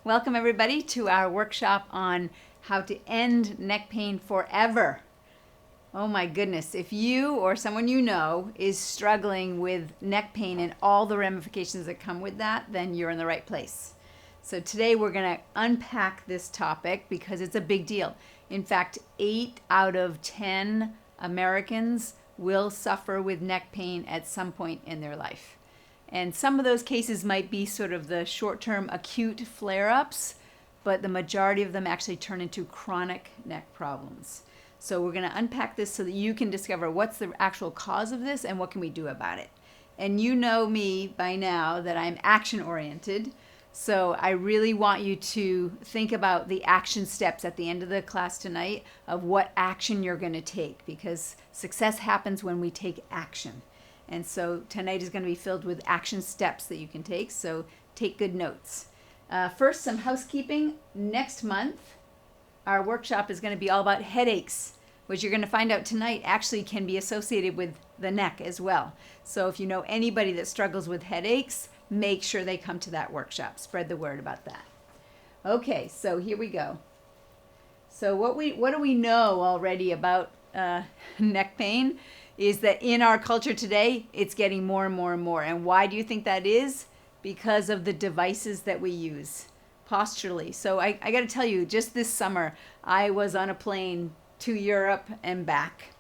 Welcome everybody to our workshop on how to end neck pain forever. Oh my goodness, if you or someone you know is struggling with neck pain and all the ramifications that come with that, then you're in the right place. So today we're going to unpack this topic because it's a big deal. In fact, 8 out of 10 Americans will suffer with neck pain at some point in their life. And some of those cases might be sort of the short-term acute flare-ups, but the majority of them actually turn into chronic neck problems. So we're going to unpack this so that you can discover what's the actual cause of this and what can we do about it. And you know me by now that I'm action-oriented, so I really want you to think about the action steps at the end of the class tonight of what action you're going to take, because success happens when we take action. And so tonight is going to be filled with action steps that you can take, so take good notes. First, some housekeeping. Next month, our workshop is going to be all about headaches, which you're going to find out tonight actually can be associated with the neck as well. So if you know anybody that struggles with headaches, make sure they come to that workshop. Spread the word about that. Okay, so here we go. So what do we know already about neck pain? Is that in our culture today, it's getting more and more and more. And why do you think that is? Because of the devices that we use posturally. So I got to tell you, just this summer, I was on a plane to Europe and back.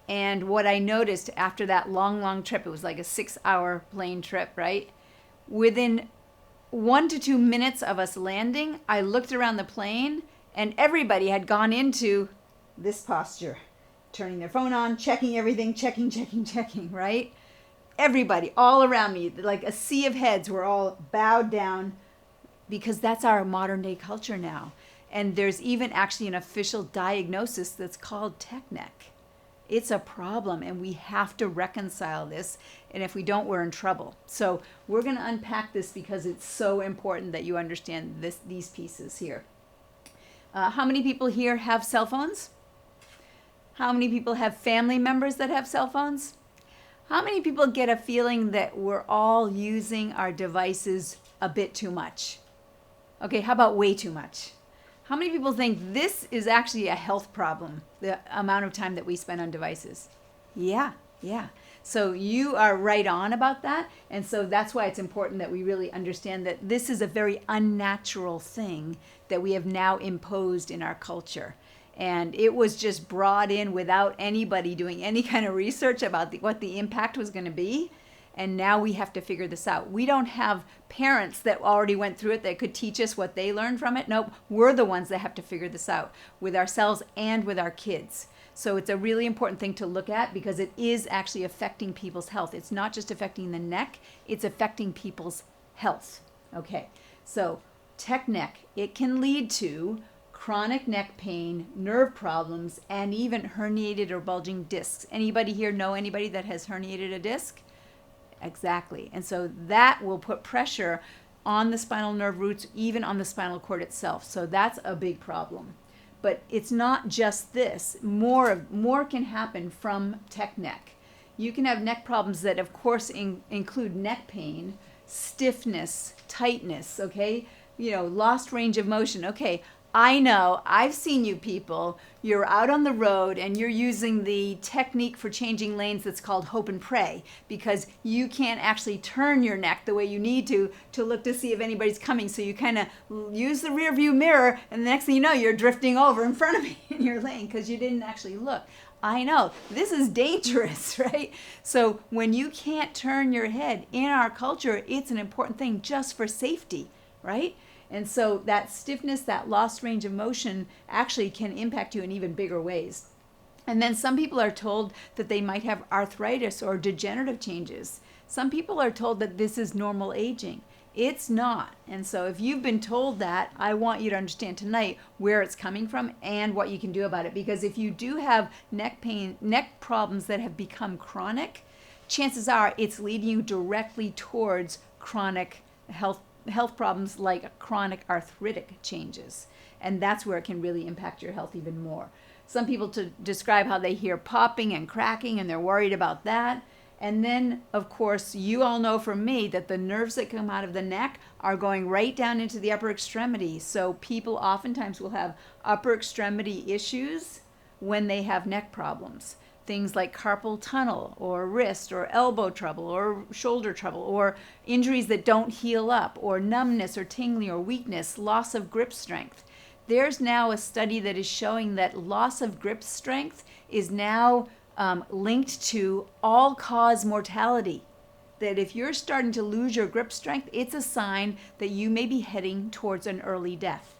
And what I noticed after that long trip, it was like a 6-hour plane trip, right? Within 1 to 2 minutes of us landing, I looked around the plane and everybody had gone into this posture. Turning their phone on, checking everything, checking, right? Everybody, all around me, like a sea of heads, were all bowed down because that's our modern day culture now. And there's even actually an official diagnosis that's called tech neck. It's a problem and we have to reconcile this. And if we don't, we're in trouble. So we're going to unpack this because it's so important that you understand these pieces here. How many people here have cell phones? How many people have family members that have cell phones? How many people get a feeling that we're all using our devices a bit too much? Okay, how about way too much? How many people think this is actually a health problem, the amount of time that we spend on devices? Yeah. So you are right on about that. And so that's why it's important that we really understand that this is a very unnatural thing that we have now imposed in our culture. And it was just brought in without anybody doing any kind of research about what the impact was going to be. And now we have to figure this out. We don't have parents that already went through it that could teach us what they learned from it. Nope, we're the ones that have to figure this out with ourselves and with our kids. So it's a really important thing to look at because it is actually affecting people's health. It's not just affecting the neck, it's affecting people's health. Okay, so tech neck, it can lead to chronic neck pain, nerve problems, and even herniated or bulging discs. Anybody here know anybody that has herniated a disc? Exactly. And so that will put pressure on the spinal nerve roots, even on the spinal cord itself. So that's a big problem. But it's not just this. More can happen from tech neck. You can have neck problems that, of course, include neck pain, stiffness, tightness, okay? Lost range of motion. Okay, I know, I've seen you people, you're out on the road and you're using the technique for changing lanes that's called hope and pray because you can't actually turn your neck the way you need to look to see if anybody's coming. So you kind of use the rear view mirror and the next thing you know, you're drifting over in front of me in your lane because you didn't actually look. I know, this is dangerous, right? So when you can't turn your head in our culture, it's an important thing just for safety, right? And so that stiffness, that lost range of motion actually can impact you in even bigger ways. And then some people are told that they might have arthritis or degenerative changes. Some people are told that this is normal aging. It's not. And so if you've been told that, I want you to understand tonight where it's coming from and what you can do about it. Because if you do have neck pain, neck problems that have become chronic, chances are it's leading you directly towards chronic health problems like chronic arthritic changes. And that's where it can really impact your health even more. Some people to describe how they hear popping and cracking and they're worried about that. And then, of course, you all know from me that the nerves that come out of the neck are going right down into the upper extremity. So people oftentimes will have upper extremity issues when they have neck problems. Things like carpal tunnel or wrist or elbow trouble or shoulder trouble or injuries that don't heal up or numbness or tingling or weakness, loss of grip strength. There's now a study that is showing that loss of grip strength is now linked to all-cause mortality. That if you're starting to lose your grip strength, it's a sign that you may be heading towards an early death.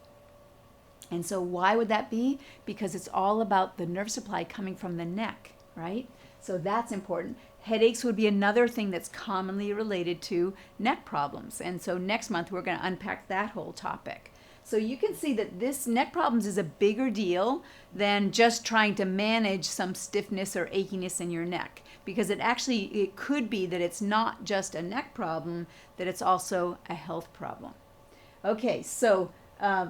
And so why would that be? Because it's all about the nerve supply coming from the neck, right? So that's important. Headaches would be another thing that's commonly related to neck problems. And so next month, we're going to unpack that whole topic. So you can see that this neck problems is a bigger deal than just trying to manage some stiffness or achiness in your neck, because it could be that it's not just a neck problem, that it's also a health problem. Okay, so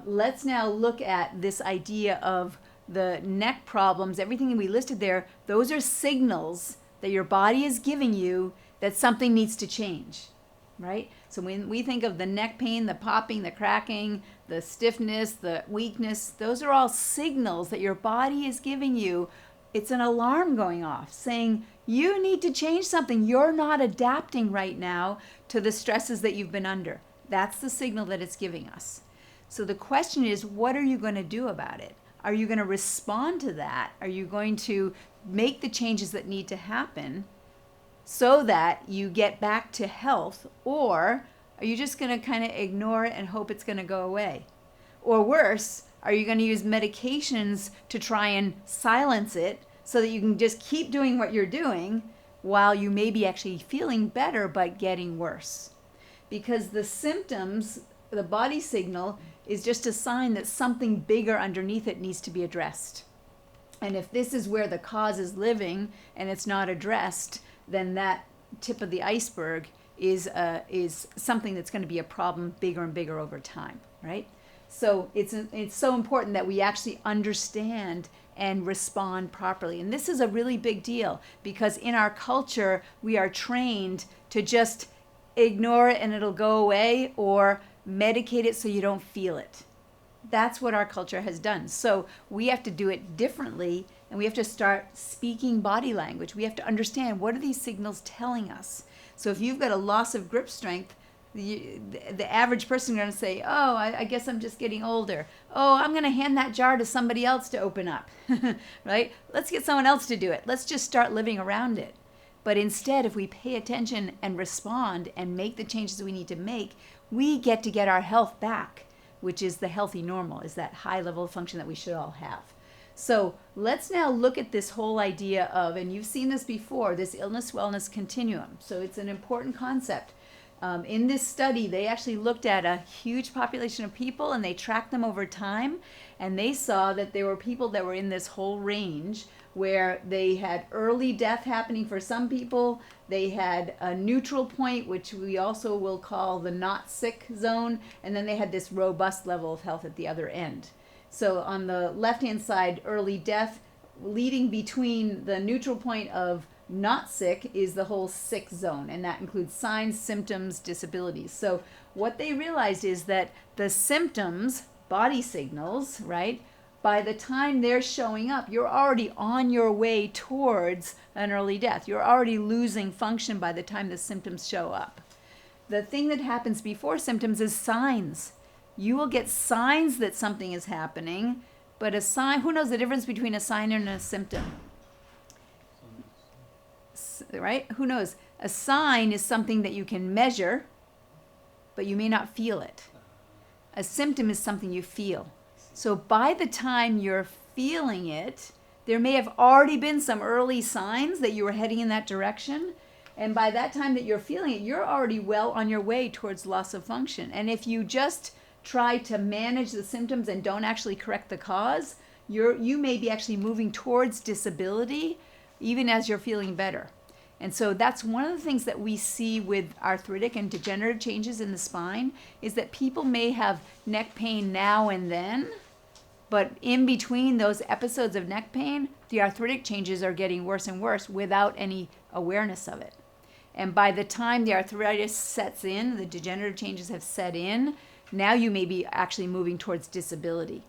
let's now look at this idea of the neck problems. Everything we listed there, those are signals that your body is giving you that something needs to change, right? So when we think of the neck pain, the popping, the cracking, the stiffness, the weakness, those are all signals that your body is giving you. It's an alarm going off saying, you need to change something. You're not adapting right now to the stresses that you've been under. That's the signal that it's giving us. So the question is, what are you going to do about it? Are you going to respond to that? Are you going to make the changes that need to happen so that you get back to health? Or are you just going to kind of ignore it and hope it's going to go away? Or worse, are you going to use medications to try and silence it so that you can just keep doing what you're doing while you may be actually feeling better but getting worse? Because the symptoms, the body signal, is just a sign that something bigger underneath it needs to be addressed. And if this is where the cause is living and it's not addressed, then that tip of the iceberg is something that's going to be a problem bigger and bigger over time, right? So it's so important that we actually understand and respond properly. And this is a really big deal, because in our culture, we are trained to just ignore it and it'll go away, or medicate it so you don't feel it. That's what our culture has done. So we have to do it differently, and we have to start speaking body language. We have to understand, what are these signals telling us? So if you've got a loss of grip strength, the average person is going to say, oh, I guess I'm just getting older. Oh, I'm going to hand that jar to somebody else to open up, right? Let's get someone else to do it. Let's just start living around it. But instead, if we pay attention and respond and make the changes we need to make, we get to get our health back, which is the healthy normal, is that high level of function that we should all have. So let's now look at this whole idea of, and you've seen this before, this illness-wellness continuum. So it's an important concept. In this study, they actually looked at a huge population of people, and they tracked them over time, and they saw that there were people that were in this whole range where they had early death happening for some people. They had a neutral point, which we also will call the not sick zone, and then they had this robust level of health at the other end. So on the left-hand side, early death, leading between the neutral point of not sick is the whole sick zone, and that includes signs, symptoms, disabilities. So what they realized is that the symptoms, body signals, right, by the time they're showing up, you're already on your way towards an early death. You're already losing function by the time the symptoms show up. The thing that happens before symptoms is signs. You will get signs that something is happening, but a sign, who knows the difference between a sign and a symptom? Right? Who knows? A sign is something that you can measure, but you may not feel it. A symptom is something you feel. So by the time you're feeling it, there may have already been some early signs that you were heading in that direction. And by that time that you're feeling it, you're already well on your way towards loss of function. And if you just try to manage the symptoms and don't actually correct the cause, you may be actually moving towards disability even as you're feeling better. And so that's one of the things that we see with arthritic and degenerative changes in the spine, is that people may have neck pain now and then, but in between those episodes of neck pain, the arthritic changes are getting worse and worse without any awareness of it. And by the time the arthritis sets in, the degenerative changes have set in, now you may be actually moving towards disability.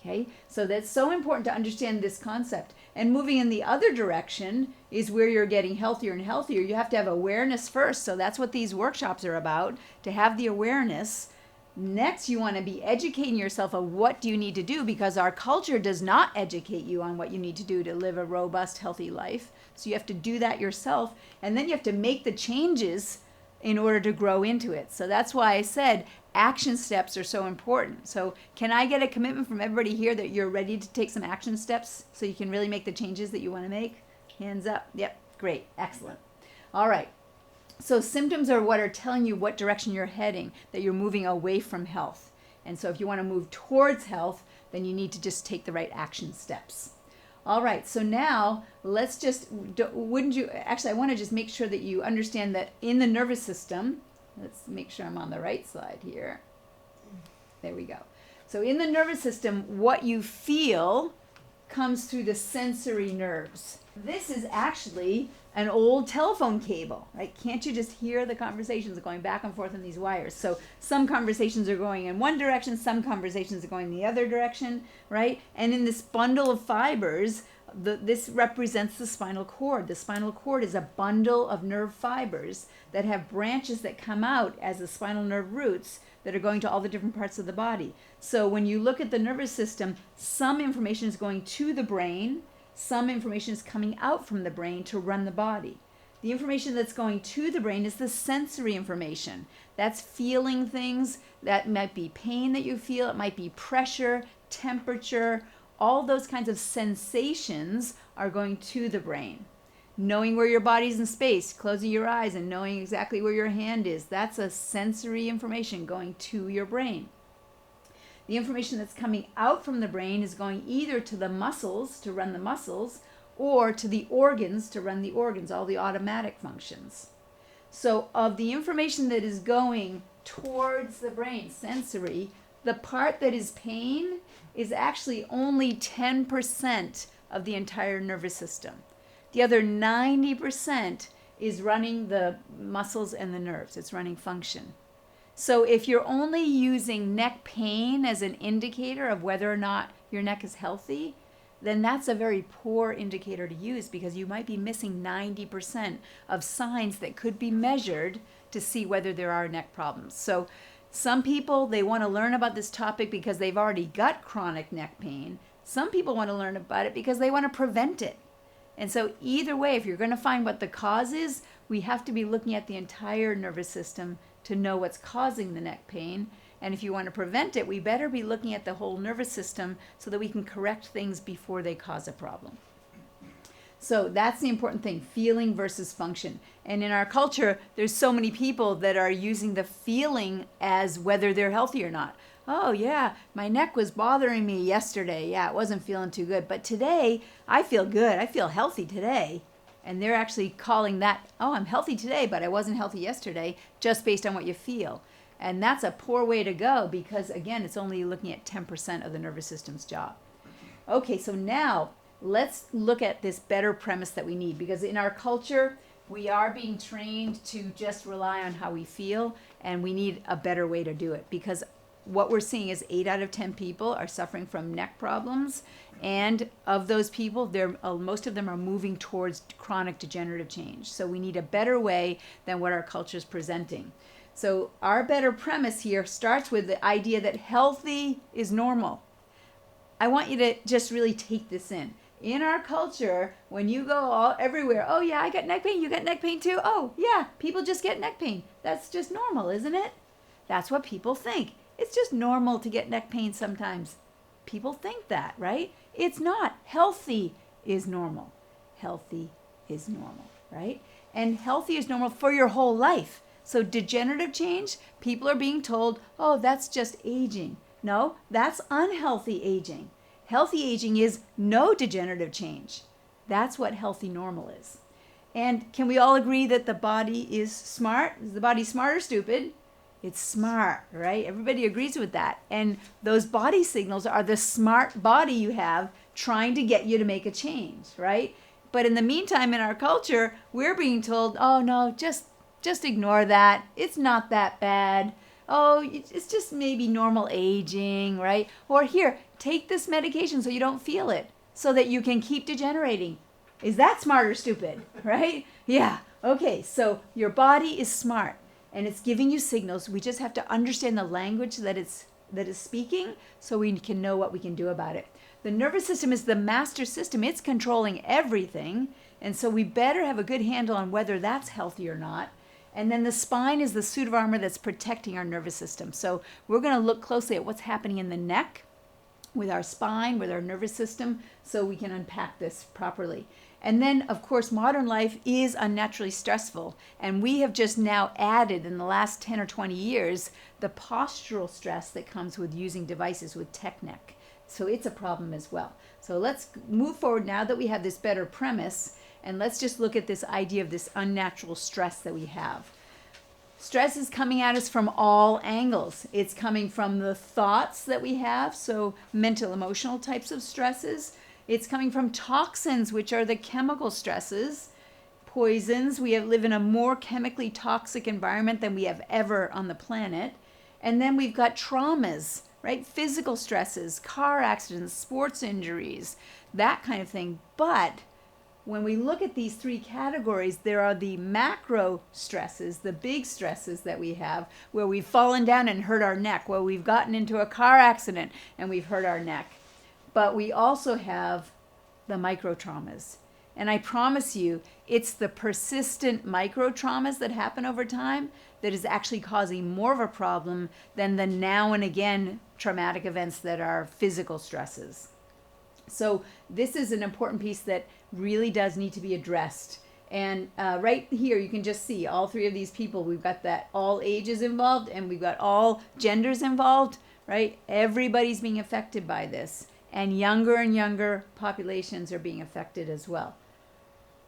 Okay, so that's so important to understand this concept. And moving in the other direction is where you're getting healthier and healthier. You have to have awareness first. So that's what these workshops are about, to have the awareness. Next, you want to be educating yourself of what do you need to do, because our culture does not educate you on what you need to do to live a robust, healthy life. So you have to do that yourself. And then you have to make the changes in order to grow into it. So that's why I said action steps are so important. So can I get a commitment from everybody here that you're ready to take some action steps so you can really make the changes that you want to make? Hands up. Yep, great, excellent. All right. So symptoms are what are telling you what direction you're heading, that you're moving away from health. And so if you want to move towards health, then you need to just take the right action steps. All right, so now let's just, wouldn't you, actually I want to just make sure that you understand that in the nervous system, let's make sure I'm on the right slide here. There we go. So in the nervous system, what you feel comes through the sensory nerves. This is actually an old telephone cable, right? Can't you just hear the conversations going back and forth in these wires? So some conversations are going in one direction, some conversations are going the other direction, right? And in this bundle of fibers, this represents the spinal cord. The spinal cord is a bundle of nerve fibers that have branches that come out as the spinal nerve roots that are going to all the different parts of the body. So when you look at the nervous system, some information is going to the brain, some information is coming out from the brain to run the body. The information that's going to the brain is the sensory information. That's feeling things. That might be pain that you feel. It might be pressure, temperature. All those kinds of sensations are going to the brain. Knowing where your body's in space, closing your eyes and knowing exactly where your hand is, that's a sensory information going to your brain. The information that's coming out from the brain is going either to the muscles to run the muscles or to the organs to run the organs, all the automatic functions. So of the information that is going towards the brain, sensory, the part that is pain is actually only 10% of the entire nervous system. The other 90% is running the muscles and the nerves. It's running function. So if you're only using neck pain as an indicator of whether or not your neck is healthy, then that's a very poor indicator to use, because you might be missing 90% of signs that could be measured to see whether there are neck problems. So some people, they want to learn about this topic because they've already got chronic neck pain. Some people want to learn about it because they want to prevent it. And so either way, if you're going to find what the cause is, we have to be looking at the entire nervous system to know what's causing the neck pain. And if you want to prevent it, we better be looking at the whole nervous system so that we can correct things before they cause a problem. So that's the important thing, feeling versus function. And in our culture, there's so many people that are using the feeling as whether they're healthy or not. Oh yeah, my neck was bothering me yesterday. Yeah, it wasn't feeling too good. But today, I feel good. I feel healthy today. And they're actually calling that, oh, I'm healthy today, but I wasn't healthy yesterday, just based on what you feel. And that's a poor way to go because, again, it's only looking at 10% of the nervous system's job. Okay, so now let's look at this better premise that we need, because in our culture, we are being trained to just rely on how we feel, and we need a better way to do it, because what we're seeing is 8 out of 10 people are suffering from neck problems, and of those people, most of them are moving towards chronic degenerative change. So we need a better way than what our culture is presenting. So our better premise here starts with the idea that healthy is normal. I want you to just really take this in. In our culture, when you go everywhere, oh yeah, I got neck pain, you got neck pain too? Oh yeah, people just get neck pain. That's just normal, isn't it? That's what people think. It's just normal to get neck pain sometimes. People think that, right? It's not. Healthy is normal. Healthy is normal, right? And healthy is normal for your whole life. So degenerative change, people are being told, oh, that's just aging. No, that's unhealthy aging. Healthy aging is no degenerative change. That's what healthy normal is. And can we all agree that the body is smart? Is the body smart or stupid? It's smart, right? Everybody agrees with that. And those body signals are the smart body you have trying to get you to make a change, right? But in the meantime, in our culture, we're being told, oh no, just just ignore that. It's not that bad. Oh, it's just maybe normal aging, right? Or here, take this medication so you don't feel it, so that you can keep degenerating. Is that smart or stupid, right? Yeah. Okay, so your body is smart and it's giving you signals. We just have to understand the language that is speaking so we can know what we can do about it. The nervous system is the master system. It's controlling everything. And so we better have a good handle on whether that's healthy or not. And then the spine is the suit of armor that's protecting our nervous system. So we're going to look closely at what's happening in the neck with our spine, with our nervous system, so we can unpack this properly. And then, of course, modern life is unnaturally stressful. And we have just now added in the last 10 or 20 years the postural stress that comes with using devices with tech neck. So it's a problem as well. So let's move forward now that we have this better premise, and let's just look at this idea of this unnatural stress that we have. Stress is coming at us from all angles. It's coming from the thoughts that we have, so mental, emotional types of stresses. It's coming from toxins, which are the chemical stresses, poisons. We live in a more chemically toxic environment than we have ever on the planet. And then we've got traumas, right? Physical stresses, car accidents, sports injuries, that kind of thing. But when we look at these three categories, there are the macro stresses, the big stresses that we have, where we've fallen down and hurt our neck, where we've gotten into a car accident and we've hurt our neck. But we also have the micro traumas. And I promise you, it's the persistent micro traumas that happen over time that is actually causing more of a problem than the now and again traumatic events that are physical stresses. So this is an important piece that really does need to be addressed. And right here, you can just see all three of these people. We've got that all ages involved and we've got all genders involved, right? Everybody's being affected by this. And younger populations are being affected as well.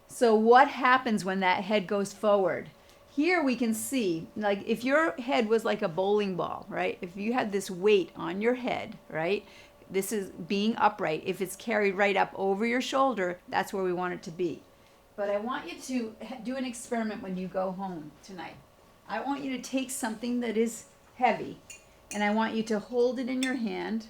So what happens when that head goes forward? Here we can see, like if your head was like a bowling ball, right? If you had this weight on your head, right? This is being upright. If it's carried right up over your shoulder, that's where we want it to be. But I want you to do an experiment when you go home tonight. I want you to take something that is heavy, and I want you to hold it in your hand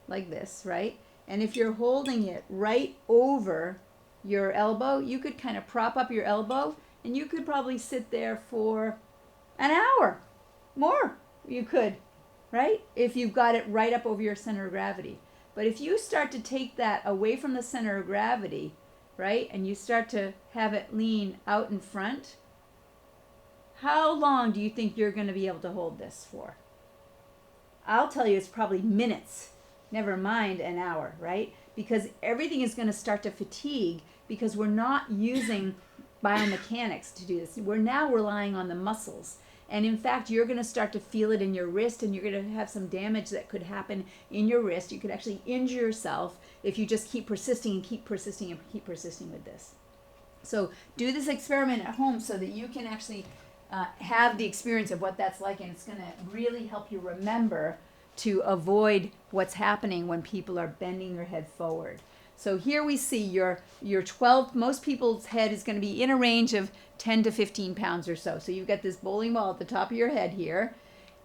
like this, right? And if you're holding it right over your elbow, you could kind of prop up your elbow, and you could probably sit there for an hour. More, you could. Right? If you've got it right up over your center of gravity. But if you start to take that away from the center of gravity, right, and you start to have it lean out in front, how long do you think you're going to be able to hold this for? I'll tell you it's probably minutes, never mind an hour, right? Because everything is going to start to fatigue because we're not using biomechanics to do this. We're now relying on the muscles. And in fact, you're going to start to feel it in your wrist, and you're going to have some damage that could happen in your wrist. You could actually injure yourself if you just keep persisting and keep persisting and keep persisting with this. So do this experiment at home so that you can actually have the experience of what that's like, and it's going to really help you remember to avoid what's happening when people are bending their head forward. So here we see your 12, most people's head is going to be in a range of 10 to 15 pounds or so. So you've got this bowling ball at the top of your head here.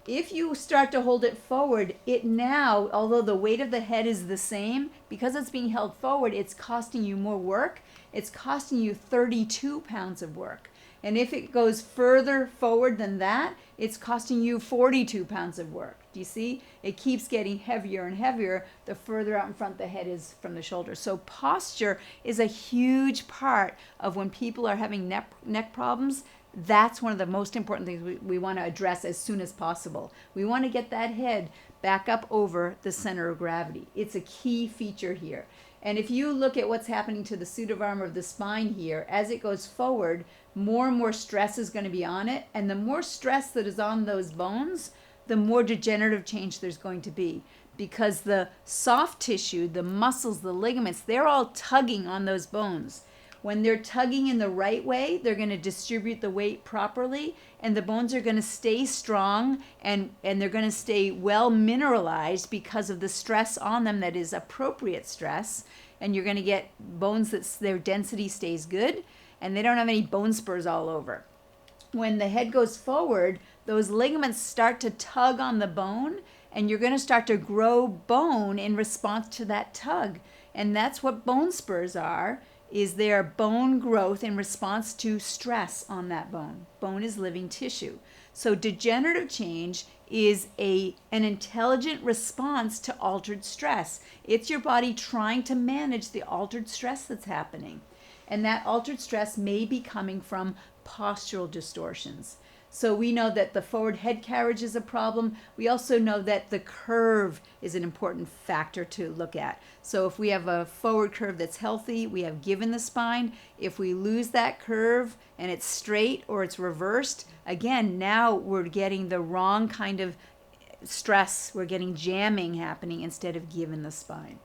If you start to hold it forward, it now, although the weight of the head is the same, because it's being held forward, it's costing you more work. It's costing you 32 pounds of work. And if it goes further forward than that, it's costing you 42 pounds of work. Do you see? It keeps getting heavier and heavier the further out in front the head is from the shoulder. So posture is a huge part of when people are having neck problems. That's one of the most important things we want to address as soon as possible. We want to get that head back up over the center of gravity. It's a key feature here. And if you look at what's happening to the suit of armor of the spine here, as it goes forward, more and more stress is going to be on it. And the more stress that is on those bones, the more degenerative change there's going to be. Because the soft tissue, the muscles, the ligaments, they're all tugging on those bones. When they're tugging in the right way, they're going to distribute the weight properly, and the bones are going to stay strong, and they're going to stay well mineralized because of the stress on them that is appropriate stress. And you're going to get bones that their density stays good, and they don't have any bone spurs all over. when the head goes forward, those ligaments start to tug on the bone, and you're going to start to grow bone in response to that tug. And that's what bone spurs are, is their bone growth in response to stress on that bone. Bone is living tissue. So degenerative change is an intelligent response to altered stress. It's your body trying to manage the altered stress that's happening. And that altered stress may be coming from postural distortions. So we know that the forward head carriage is a problem. We also know that the curve is an important factor to look at. So if we have a forward curve that's healthy, we have given the spine. If we lose that curve and it's straight or it's reversed, again, now we're getting the wrong kind of stress. We're getting jamming happening instead of given the spine.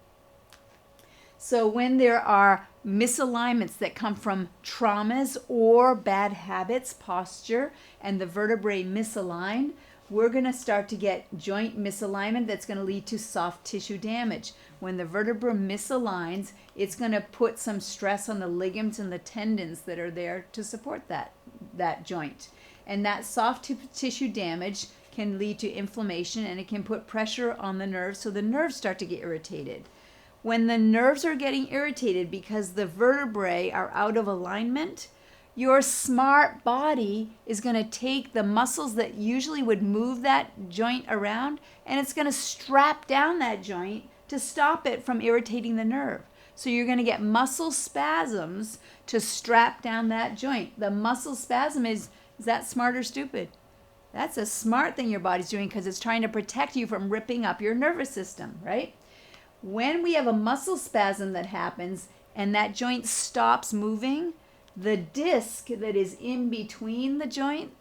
So when there are misalignments that come from traumas or bad habits, posture, and the vertebrae misalign, we're going to start to get joint misalignment that's going to lead to soft tissue damage. When the vertebra misaligns, it's going to put some stress on the ligaments and the tendons that are there to support that joint. And that soft tissue damage can lead to inflammation, and it can put pressure on the nerves, so the nerves start to get irritated. When the nerves are getting irritated because the vertebrae are out of alignment, your smart body is going to take the muscles that usually would move that joint around, and it's going to strap down that joint to stop it from irritating the nerve. So you're going to get muscle spasms to strap down that joint. The muscle spasm is that smart or stupid? That's a smart thing your body's doing, because it's trying to protect you from ripping up your nervous system, right? When we have a muscle spasm that happens and that joint stops moving, the disc that is in between the joint,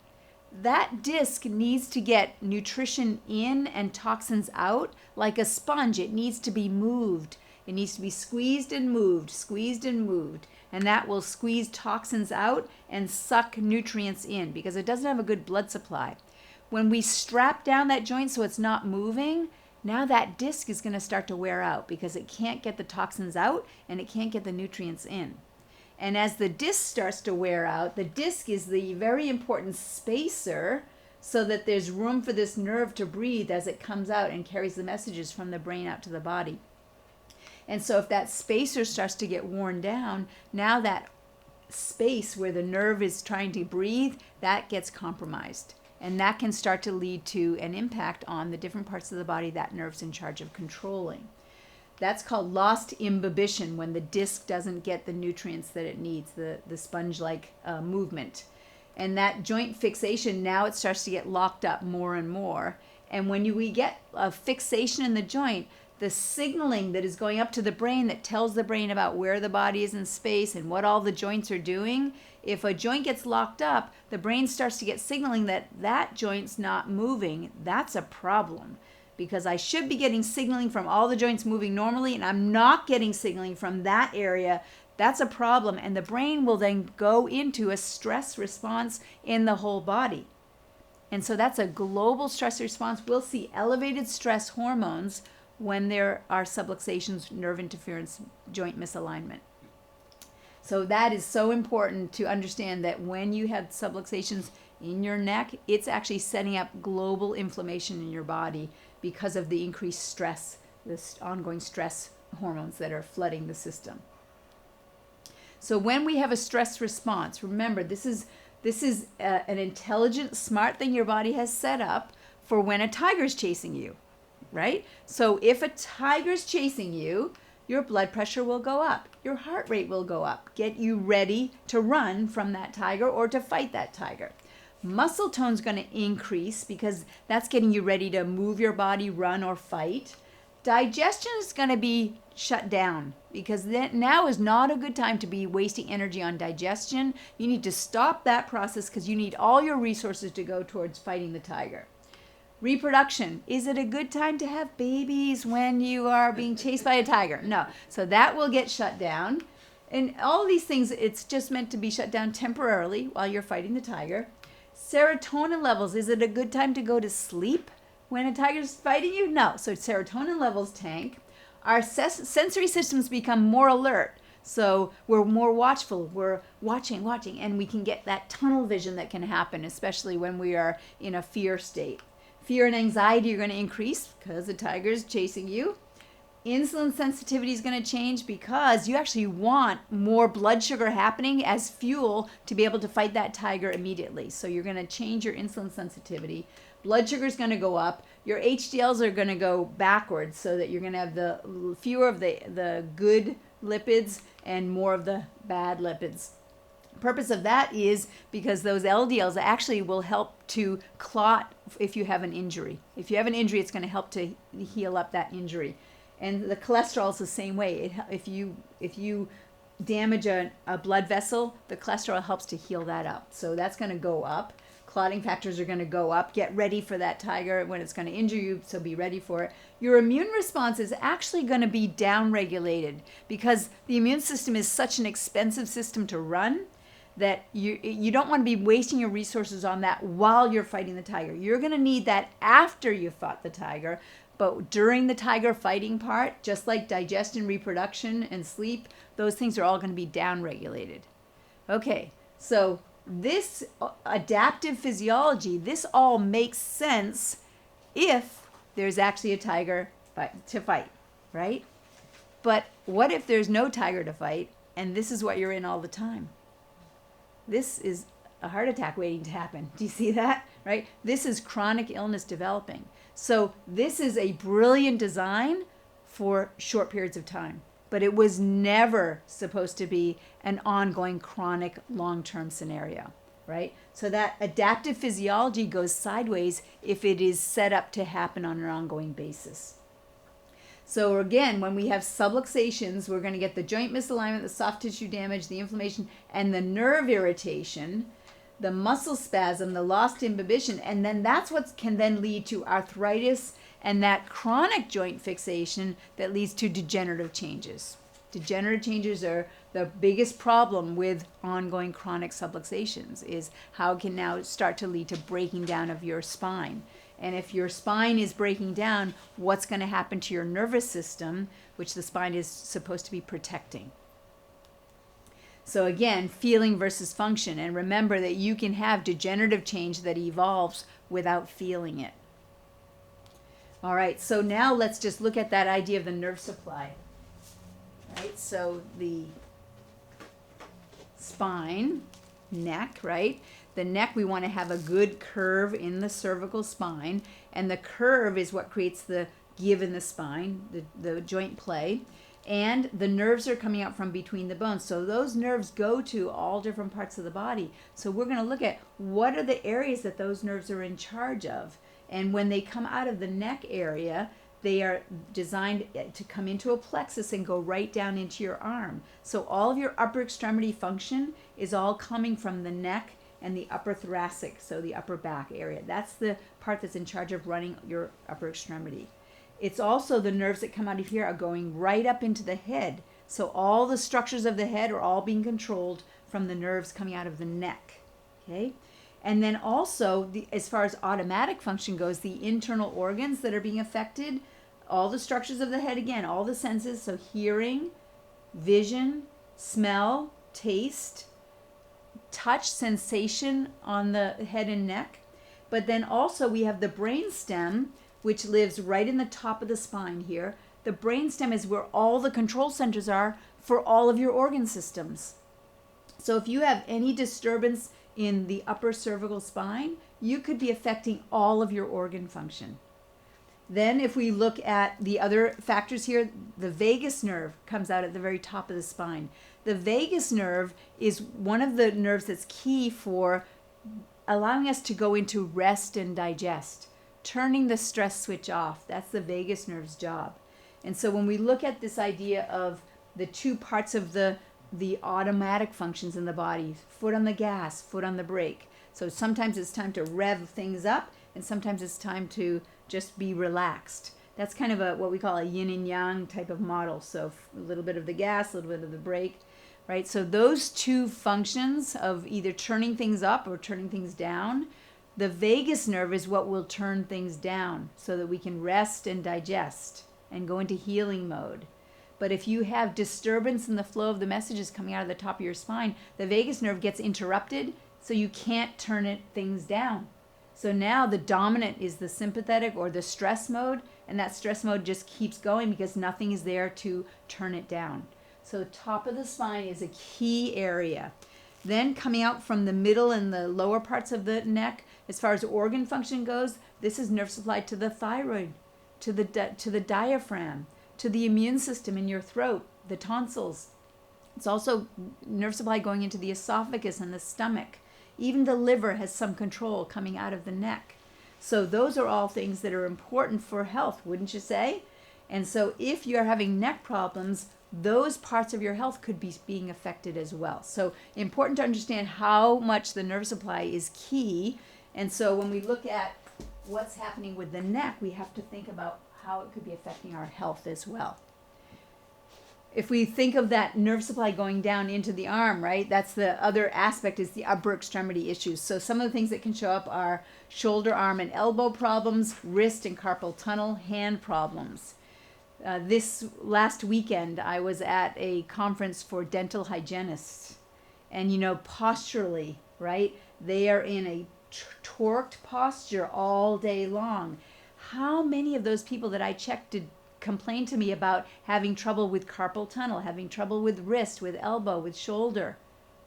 that disc needs to get nutrition in and toxins out like a sponge. It needs to be moved. It needs to be squeezed and moved, and that will squeeze toxins out and suck nutrients in because it doesn't have a good blood supply. When we strap down that joint so it's not moving, now that disc is going to start to wear out because it can't get the toxins out and it can't get the nutrients in. And as the disc starts to wear out, the disc is the very important spacer so that there's room for this nerve to breathe as it comes out and carries the messages from the brain out to the body. And so if that spacer starts to get worn down, now that space where the nerve is trying to breathe, that gets compromised. And that can start to lead to an impact on the different parts of the body that nerve's in charge of controlling. That's called lost imbibition, when the disc doesn't get the nutrients that it needs, the sponge-like movement. And that joint fixation, now it starts to get locked up more and more. And when we get a fixation in the joint, the signaling that is going up to the brain that tells the brain about where the body is in space and what all the joints are doing, if a joint gets locked up, the brain starts to get signaling that that joint's not moving. That's a problem, because I should be getting signaling from all the joints moving normally, and I'm not getting signaling from that area. That's a problem, and the brain will then go into a stress response in the whole body. And so that's a global stress response. We'll see elevated stress hormones when there are subluxations, nerve interference, joint misalignment. So that is so important to understand, that when you have subluxations in your neck, it's actually setting up global inflammation in your body because of the increased stress, this ongoing stress hormones that are flooding the system. So when we have a stress response, remember, this is an intelligent, smart thing your body has set up for when a tiger's chasing you, right? So if a tiger's chasing you, your blood pressure will go up, your heart rate will go up, get you ready to run from that tiger or to fight that tiger. Muscle tone's going to increase because that's getting you ready to move your body, run, or fight. Digestion is going to be shut down because now is not a good time to be wasting energy on digestion. You need to stop that process because you need all your resources to go towards fighting the tiger. Reproduction. Is it a good time to have babies when you are being chased by a tiger? No. So that will get shut down. And all these things, it's just meant to be shut down temporarily while you're fighting the tiger. Serotonin levels. Is it a good time to go to sleep when a tiger's fighting you? No. So serotonin levels tank. Our sensory systems become more alert. So we're more watchful. We're watching, and we can get that tunnel vision that can happen, especially when we are in a fear state. Fear and anxiety are going to increase because the tiger is chasing you. Insulin sensitivity is going to change because you actually want more blood sugar happening as fuel to be able to fight that tiger immediately. So you're going to change your insulin sensitivity. Blood sugar is going to go up. Your HDLs are going to go backwards so that you're going to have the fewer of the good lipids and more of the bad lipids. The purpose of that is because those LDLs actually will help to clot if you have an injury. If you have an injury, it's going to help to heal up that injury. And the cholesterol is the same way. If you damage a blood vessel, the cholesterol helps to heal that up. So that's going to go up. Clotting factors are going to go up. Get ready for that tiger when it's going to injure you, so be ready for it. Your immune response is actually going to be downregulated because the immune system is such an expensive system to run that you don't want to be wasting your resources on that while you're fighting the tiger. You're going to need that after you fought the tiger. But during the tiger fighting part, just like digestion, reproduction, and sleep, those things are all going to be downregulated. Okay, so this adaptive physiology, this all makes sense if there's actually a tiger to fight, right? But what if there's no tiger to fight and this is what you're in all the time? This is a heart attack waiting to happen. Do you see that? Right? This is chronic illness developing. So this is a brilliant design for short periods of time, but it was never supposed to be an ongoing chronic long-term scenario, right? So that adaptive physiology goes sideways if it is set up to happen on an ongoing basis. So again, when we have subluxations, we're going to get the joint misalignment, the soft tissue damage, the inflammation, and the nerve irritation, the muscle spasm, the lost inhibition, and then that's what can then lead to arthritis and that chronic joint fixation that leads to degenerative changes. Degenerative changes are the biggest problem with ongoing chronic subluxations, is how it can now start to lead to breaking down of your spine. And if your spine is breaking down, what's going to happen to your nervous system, which the spine is supposed to be protecting? So again, feeling versus function. And remember that you can have degenerative change that evolves without feeling it. All right, so now let's just look at that idea of the nerve supply. Right, so the spine, neck, right? The neck, we want to have a good curve in the cervical spine. And the curve is what creates the give in the spine, the joint play. And the nerves are coming out from between the bones. So those nerves go to all different parts of the body. So we're going to look at what are the areas that those nerves are in charge of. And when they come out of the neck area, they are designed to come into a plexus and go right down into your arm. So all of your upper extremity function is all coming from the neck and the upper thoracic, so the upper back area. That's the part that's in charge of running your upper extremity. It's also the nerves that come out of here are going right up into the head. So all the structures of the head are all being controlled from the nerves coming out of the neck. Okay? And then also, as far as automatic function goes, the internal organs that are being affected, all the structures of the head, again, all the senses, so hearing, vision, smell, taste, touch, sensation on the head and neck. But then also we have the brainstem, which lives right in the top of the spine here. The brainstem is where all the control centers are for all of your organ systems. So if you have any disturbance in the upper cervical spine, you could be affecting all of your organ function. Then if we look at the other factors here, the vagus nerve comes out at the very top of the spine. The vagus nerve is one of the nerves that's key for allowing us to go into rest and digest, turning the stress switch off. That's the vagus nerve's job. And so when we look at this idea of the two parts of the automatic functions in the body, foot on the gas, foot on the brake. So sometimes it's time to rev things up, and sometimes it's time to just be relaxed. That's kind of what we call a yin and yang type of model. So a little bit of the gas, a little bit of the brake, right? So those two functions of either turning things up or turning things down, the vagus nerve is what will turn things down so that we can rest and digest and go into healing mode. But if you have disturbance in the flow of the messages coming out of the top of your spine, the vagus nerve gets interrupted, so you can't turn things down. So now the dominant is the sympathetic or the stress mode, and that stress mode just keeps going because nothing is there to turn it down. So top of the spine is a key area. Then coming out from the middle and the lower parts of the neck, as far as organ function goes, this is nerve supply to the thyroid, to the diaphragm, to the immune system in your throat, the tonsils. It's also nerve supply going into the esophagus and the stomach. Even the liver has some control coming out of the neck. So those are all things that are important for health, wouldn't you say? And so if you're having neck problems, those parts of your health could be being affected as well. So important to understand how much the nerve supply is key. And so when we look at what's happening with the neck, we have to think about how it could be affecting our health as well. If we think of that nerve supply going down into the arm, right, that's the other aspect, is the upper extremity issues. So some of the things that can show up are shoulder, arm, and elbow problems, wrist and carpal tunnel, hand problems. This last weekend, I was at a conference for dental hygienists. And, posturally, right, they are in a torqued posture all day long. How many of those people that I checked did complain to me about having trouble with carpal tunnel, having trouble with wrist, with elbow, with shoulder?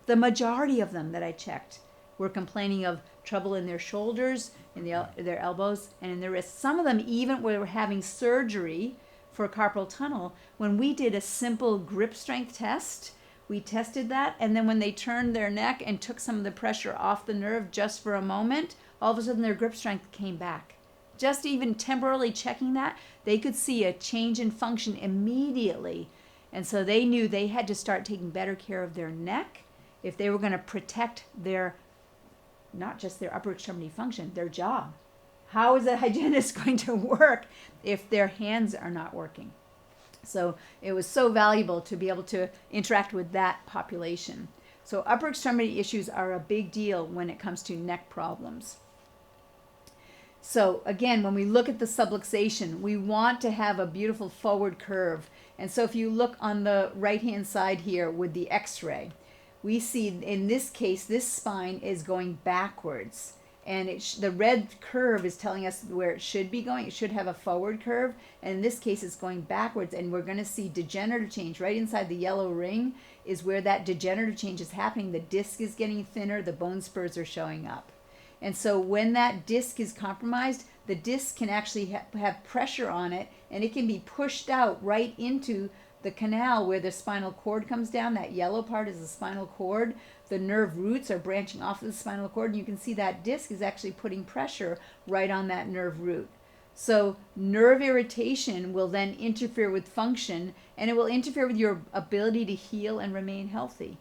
The majority of them that I checked were complaining of trouble in their shoulders, in their elbows, and in their wrists. Some of them even were having surgery for carpal tunnel. When we did a simple grip strength test, we tested that, and then when they turned their neck and took some of the pressure off the nerve just for a moment, all of a sudden their grip strength came back. Just even temporarily checking that, they could see a change in function immediately. And so they knew they had to start taking better care of their neck if they were going to protect not just their upper extremity function, their job. How is a hygienist going to work if their hands are not working? So it was so valuable to be able to interact with that population. So upper extremity issues are a big deal when it comes to neck problems. So again, when we look at the subluxation, we want to have a beautiful forward curve. And so if you look on the right-hand side here with the x-ray, we see in this case, this spine is going backwards. And the red curve is telling us where it should be going. It should have a forward curve. And in this case, it's going backwards. And we're going to see degenerative change. Right inside the yellow ring is where that degenerative change is happening. The disc is getting thinner. The bone spurs are showing up. And so when that disc is compromised, the disc can actually have pressure on it, and it can be pushed out right into the canal where the spinal cord comes down. That yellow part is the spinal cord. The nerve roots are branching off of the spinal cord, and you can see that disc is actually putting pressure right on that nerve root. So nerve irritation will then interfere with function, and it will interfere with your ability to heal and remain healthy.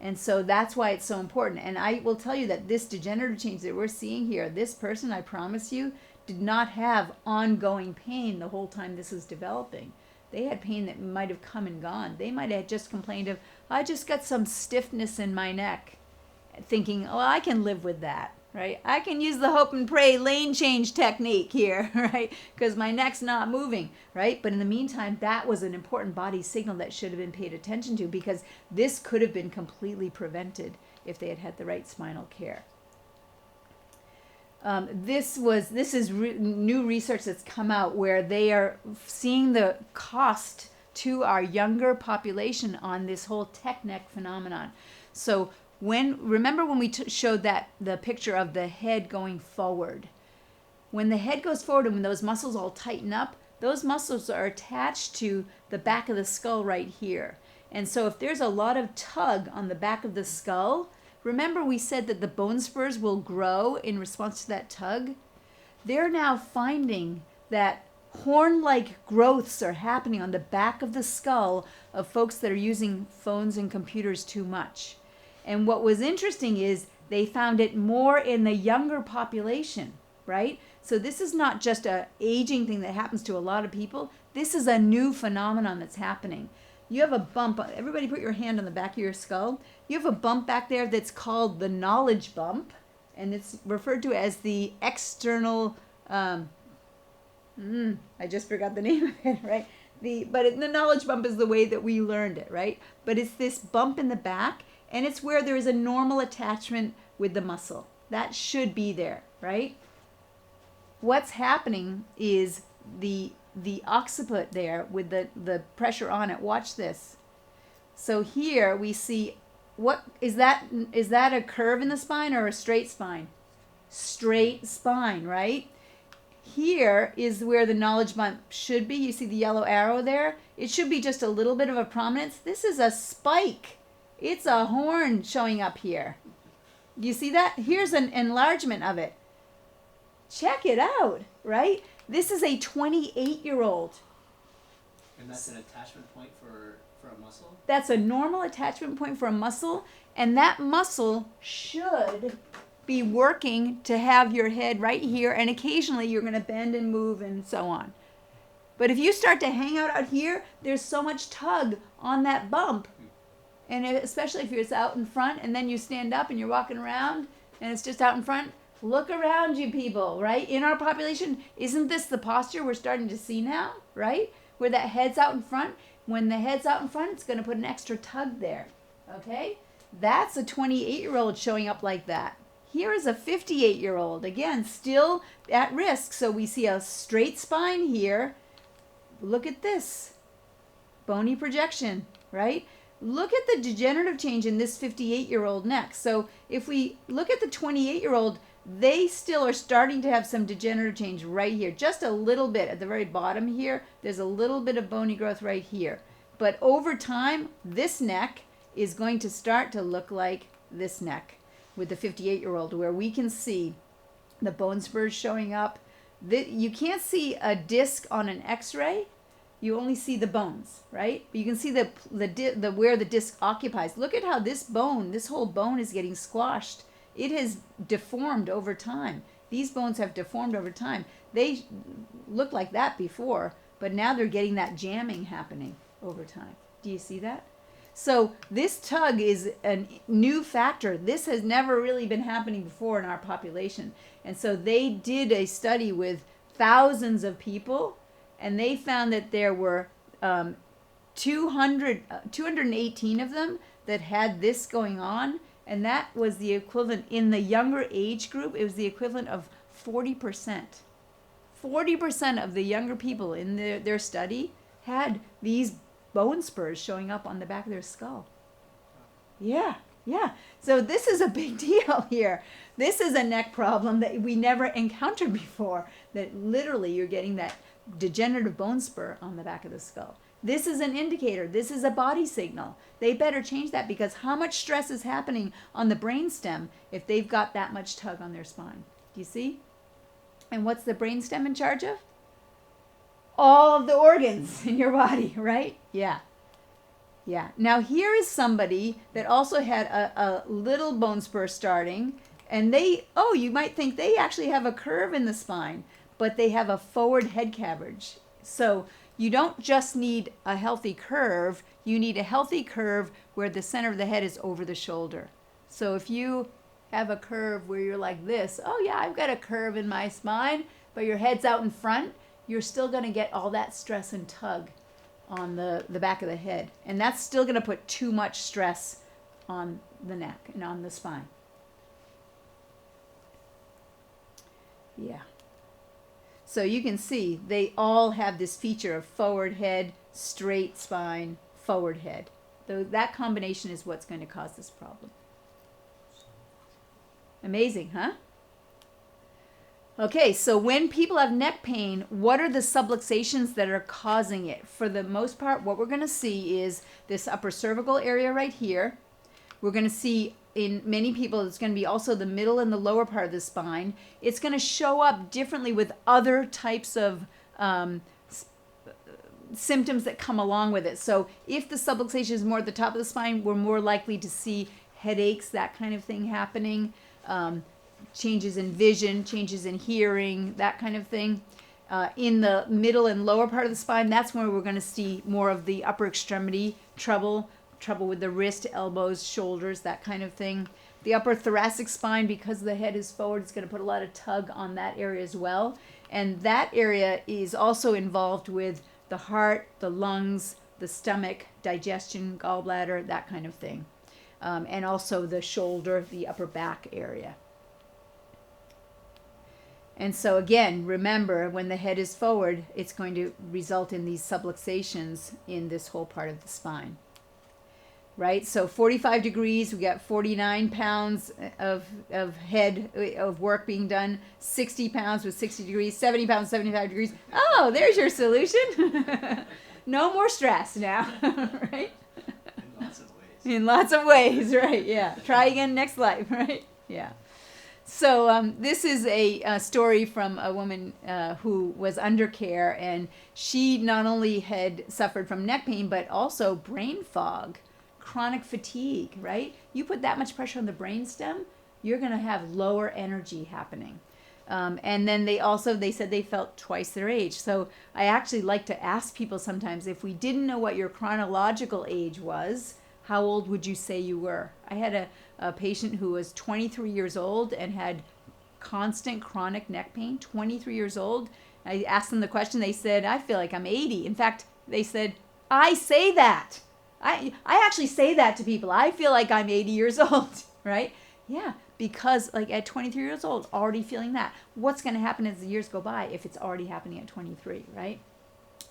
And so that's why it's so important. And I will tell you that this degenerative change that we're seeing here, this person, I promise you, did not have ongoing pain the whole time this was developing. They had pain that might have come and gone. They might have just complained of, I just got some stiffness in my neck, thinking, oh, I can live with that, right? I can use the hope and pray lane change technique here, right? Because my neck's not moving, right? But in the meantime, that was an important body signal that should have been paid attention to, because this could have been completely prevented if they had had the right spinal care. This is new research that's come out where they are seeing the cost to our younger population on this whole tech neck phenomenon. So remember when we showed the picture of the head going forward? When the head goes forward and when those muscles all tighten up, those muscles are attached to the back of the skull right here. And so if there's a lot of tug on the back of the skull, remember we said that the bone spurs will grow in response to that tug? They're now finding that horn-like growths are happening on the back of the skull of folks that are using phones and computers too much. And what was interesting is they found it more in the younger population, right? So this is not just an aging thing that happens to a lot of people. This is a new phenomenon that's happening. You have a bump. Everybody put your hand on the back of your skull. You have a bump back there that's called the knowledge bump, and it's referred to as the external, I just forgot the name of it, right? the knowledge bump is the way that we learned it, right? But it's this bump in the back, and it's where there is a normal attachment with the muscle. That should be there, right? What's happening is the occiput there with the pressure on it. Watch this. So here we see, what is that a curve in the spine or a straight spine? Straight spine, right? Here is where the knowledge bump should be. You see the yellow arrow there? It should be just a little bit of a prominence. This is a spike. It's a horn showing up here. You see that? Here's an enlargement of it. Check it out, right? This is a 28-year-old. And that's an attachment point for a muscle? That's a normal attachment point for a muscle, and that muscle should be working to have your head right here, and occasionally you're going to bend and move and so on. But if you start to hang out here, there's so much tug on that bump. And especially if it's out in front and then you stand up and you're walking around and it's just out in front, look around you people, right? In our population, isn't this the posture we're starting to see now, right? Where that head's out in front. When the head's out in front, it's going to put an extra tug there, okay? That's a 28-year-old showing up like that. Here is a 58-year-old, again, still at risk. So we see a straight spine here. Look at this, bony projection, right? Look at the degenerative change in this 58-year-old next. So if we look at the 28-year-old, they still are starting to have some degenerative change right here. Just a little bit at the very bottom here. There's a little bit of bony growth right here. But over time, this neck is going to start to look like this neck with the 58-year-old, where we can see the bone spurs showing up. You can't see a disc on an x-ray. You only see the bones, right? But you can see the where the disc occupies. Look at how this whole bone is getting squashed. It has deformed over time. These bones have deformed over time. They looked like that before, but now they're getting that jamming happening over time. Do you see that? So this tug is a new factor. This has never really been happening before in our population. And so they did a study with thousands of people, and they found that there were 218 of them that had this going on, and that was the equivalent, in the younger age group, it was the equivalent of 40%. 40% of the younger people in their study had these bone spurs showing up on the back of their skull. Yeah. So this is a big deal here. This is a neck problem that we never encountered before, that literally you're getting that degenerative bone spur on the back of the skull. This is an indicator. This is a body signal. They better change that, because how much stress is happening on the brainstem if they've got that much tug on their spine? Do you see? And what's the brainstem in charge of? All of the organs in your body, right? Yeah. Now here is somebody that also had a little bone spur starting, and you might think they actually have a curve in the spine, but they have a forward head cabbage. So you don't just need a healthy curve, you need a healthy curve where the center of the head is over the shoulder. So if you have a curve where you're like this, oh yeah, I've got a curve in my spine, but your head's out in front, you're still going to get all that stress and tug on the back of the head. And that's still going to put too much stress on the neck and on the spine. Yeah. So you can see they all have this feature of forward head, straight spine, forward head. So that combination is what's going to cause this problem. Amazing, huh? Okay, so when people have neck pain, what are the subluxations that are causing it? For the most part, what we're going to see is this upper cervical area right here. We're going to see in many people, it's going to be also the middle and the lower part of the spine. It's going to show up differently with other types of symptoms that come along with it. So if the subluxation is more at the top of the spine, we're more likely to see headaches, that kind of thing happening. Changes in vision, changes in hearing, that kind of thing. In the middle and lower part of the spine, that's where we're going to see more of the upper extremity trouble with the wrist, elbows, shoulders, that kind of thing. The upper thoracic spine, because the head is forward, it's going to put a lot of tug on that area as well. And that area is also involved with the heart, the lungs, the stomach, digestion, gallbladder, that kind of thing. And also the shoulder, the upper back area. And so again, remember, when the head is forward, it's going to result in these subluxations in this whole part of the spine. Right? So 45 degrees, we got 49 pounds of head of work being done, 60 pounds with 60 degrees, 70 pounds, 75 degrees. Oh, there's your solution. No more stress now, right? In lots of ways. In lots of ways, right? Yeah. Try again next life, right? Yeah. So this is a story from a woman who was under care, and she not only had suffered from neck pain, but also brain fog, chronic fatigue, right? You put that much pressure on the brainstem, you're going to have lower energy happening. And then they said they felt twice their age. So I actually like to ask people sometimes, if we didn't know what your chronological age was, how old would you say you were? I had a patient who was 23 years old and had constant chronic neck pain, 23 years old. I asked them the question, they said, I feel like I'm 80. In fact, they said, I say that. I actually say that to people. I feel like I'm 80 years old, right? Yeah, because like at 23 years old, already feeling that. What's going to happen as the years go by if it's already happening at 23, right?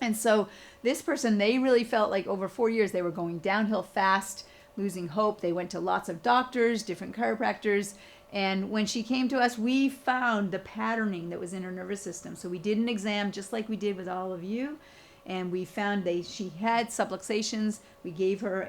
And so this person, they really felt like over 4 years they were going downhill fast, losing hope. They went to lots of doctors, different chiropractors. And when she came to us, we found the patterning that was in her nervous system. So we did an exam just like we did with all of you. And we found she had subluxations. We gave her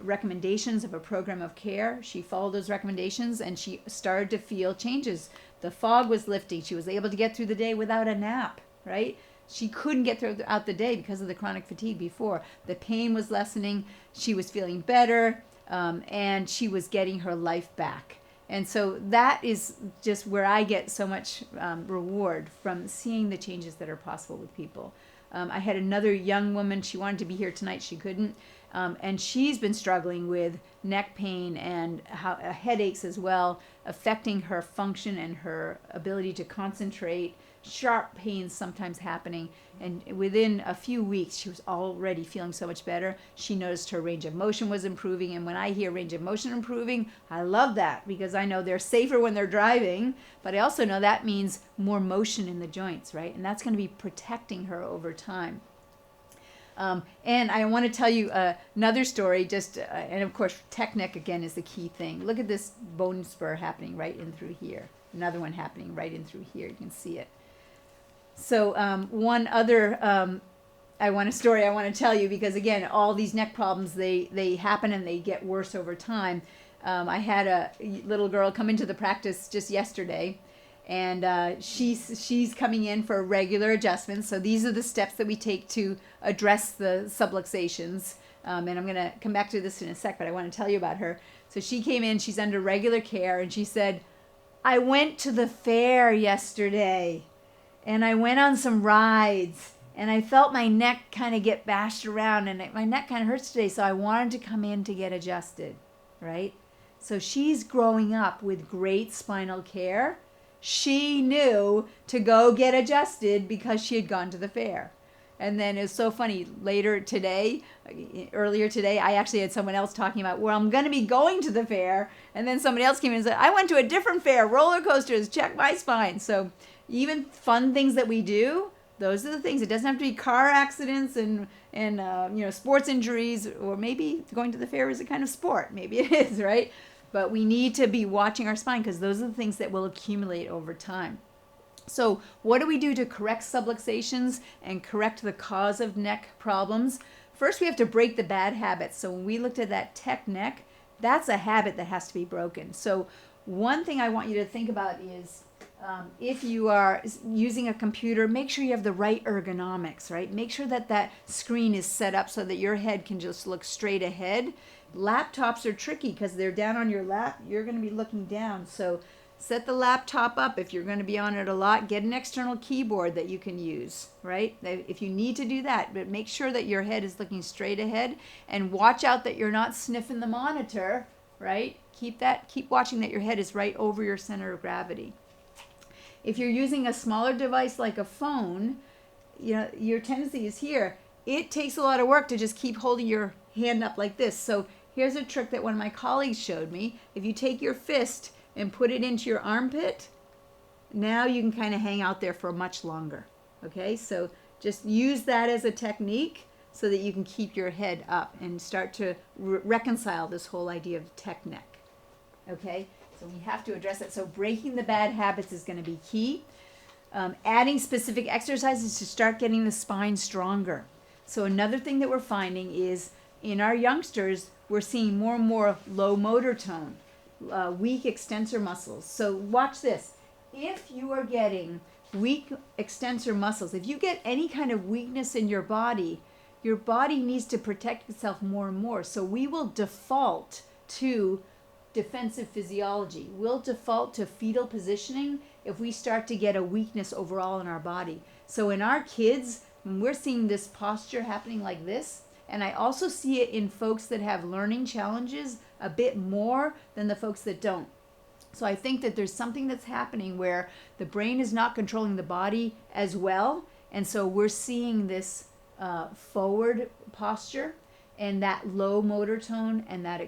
recommendations of a program of care. She followed those recommendations and she started to feel changes. The fog was lifting. She was able to get through the day without a nap, right? She couldn't get throughout the day because of the chronic fatigue before. The pain was lessening. She was feeling better, and she was getting her life back. And so that is just where I get so much reward from seeing the changes that are possible with people. I had another young woman. She wanted to be here tonight. She couldn't. And she's been struggling with neck pain and headaches as well, affecting her function and her ability to concentrate, sharp pains sometimes happening. And within a few weeks, she was already feeling so much better. She noticed her range of motion was improving. And when I hear range of motion improving, I love that because I know they're safer when they're driving. But I also know that means more motion in the joints, right? And that's going to be protecting her over time. And I want to tell you another story, and of course, tech neck again is the key thing. Look at this bone spur happening right in through here. Another one happening right in through here. You can see it. So one other story I want to tell you, because again, all these neck problems, they happen and they get worse over time. I had a little girl come into the practice just yesterday, and she's coming in for regular adjustments. So these are the steps that we take to address the subluxations. And I'm going to come back to this in a sec, but I want to tell you about her. So she came in, she's under regular care, and she said, I went to the fair yesterday, and I went on some rides, and I felt my neck kind of get bashed around, and my neck kind of hurts today, so I wanted to come in to get adjusted, right? So she's growing up with great spinal care. She knew to go get adjusted because she had gone to the fair. And then it's so funny, earlier today, I actually had someone else talking about, well, I'm going to be going to the fair. And then somebody else came in and said, I went to a different fair, roller coasters, check my spine. So even fun things that we do, those are the things. It doesn't have to be car accidents and sports injuries, or maybe going to the fair is a kind of sport. Maybe it is, right? But we need to be watching our spine because those are the things that will accumulate over time. So what do we do to correct subluxations and correct the cause of neck problems? First, we have to break the bad habits. So when we looked at that tech neck, that's a habit that has to be broken. So one thing I want you to think about is if you are using a computer, make sure you have the right ergonomics, right? Make sure that that screen is set up so that your head can just look straight ahead. Laptops are tricky because they're down on your lap. You're going to be looking down. So set the laptop up. If you're going to be on it a lot, get an external keyboard that you can use, right? If you need to do that, but make sure that your head is looking straight ahead, and watch out that you're not sniffing the monitor, right? Keep watching that your head is right over your center of gravity. If you're using a smaller device like a phone, your tendency is here. It takes a lot of work to just keep holding your hand up like this. So here's a trick that one of my colleagues showed me. If you take your fist and put it into your armpit, now you can kind of hang out there for much longer. Okay, so just use that as a technique so that you can keep your head up and start to reconcile this whole idea of tech neck. Okay, so we have to address it. So breaking the bad habits is going to be key. Adding specific exercises to start getting the spine stronger. So another thing that we're finding is in our youngsters, we're seeing more and more low motor tone, weak extensor muscles. So watch this. If you are getting weak extensor muscles, if you get any kind of weakness in your body needs to protect itself more and more. So we will default to defensive physiology. We'll default to fetal positioning if we start to get a weakness overall in our body. So in our kids, when we're seeing this posture happening like this, and I also see it in folks that have learning challenges a bit more than the folks that don't. So I think that there's something that's happening where the brain is not controlling the body as well, and so we're seeing this forward posture and that low motor tone, and that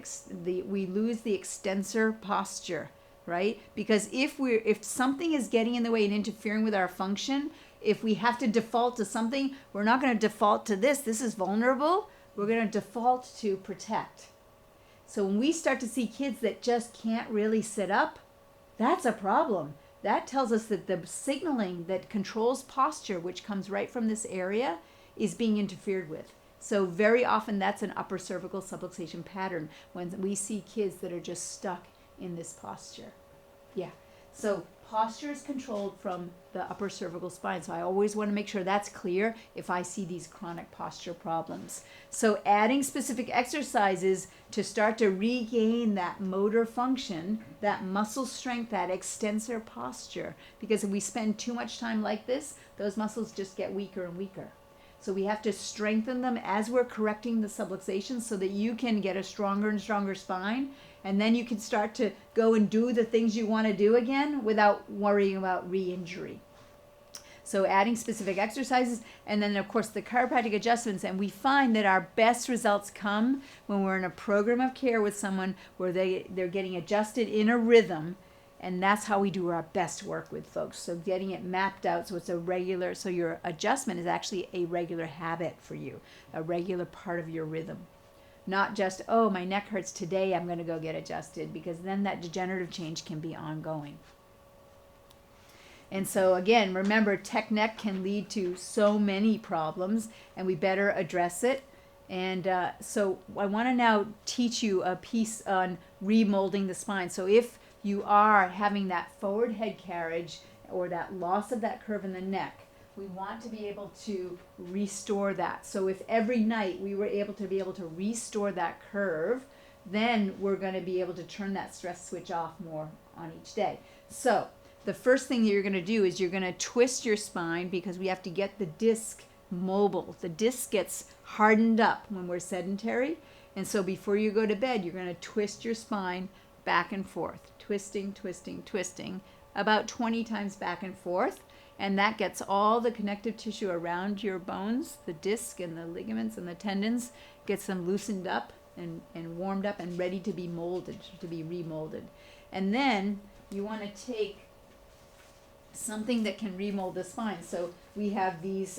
we lose the extensor posture, right? Because if something is getting in the way and interfering with our function, if we have to default to something, we're not going to default to this. This is vulnerable. We're going to default to protect. So when we start to see kids that just can't really sit up, that's a problem. That tells us that the signaling that controls posture, which comes right from this area, is being interfered with. So very often that's an upper cervical subluxation pattern when we see kids that are just stuck in this posture. Yeah. So posture is controlled from the upper cervical spine. So I always want to make sure that's clear if I see these chronic posture problems. So adding specific exercises to start to regain that motor function, that muscle strength, that extensor posture. Because if we spend too much time like this, those muscles just get weaker and weaker. So we have to strengthen them as we're correcting the subluxation so that you can get a stronger and stronger spine. And then you can start to go and do the things you want to do again without worrying about re-injury. So adding specific exercises, and then of course the chiropractic adjustments. And we find that our best results come when we're in a program of care with someone where they're getting adjusted in a rhythm. And that's how we do our best work with folks. So getting it mapped out so it's a regular, so your adjustment is actually a regular habit for you, a regular part of your rhythm. Not just, oh, my neck hurts today, I'm going to go get adjusted, because then that degenerative change can be ongoing. And so again, remember, tech neck can lead to so many problems, and we better address it. And so I want to now teach you a piece on remolding the spine. So if you are having that forward head carriage or that loss of that curve in the neck, we want to be able to restore that. So if every night we were able to restore that curve, then we're going to be able to turn that stress switch off more on each day. So the first thing you're going to do is you're going to twist your spine, because we have to get the disc mobile. The disc gets hardened up when we're sedentary. And so before you go to bed, you're going to twist your spine back and forth, twisting, twisting, twisting, about 20 times back and forth. And that gets all the connective tissue around your bones, the disc and the ligaments and the tendons, gets them loosened up and warmed up and ready to be molded, to be remolded. And then you want to take something that can remold the spine. So we have these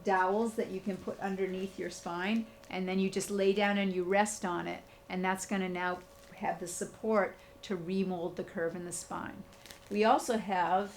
dowels that you can put underneath your spine, and then you just lay down and you rest on it, and that's going to now have the support to remold the curve in the spine. We also have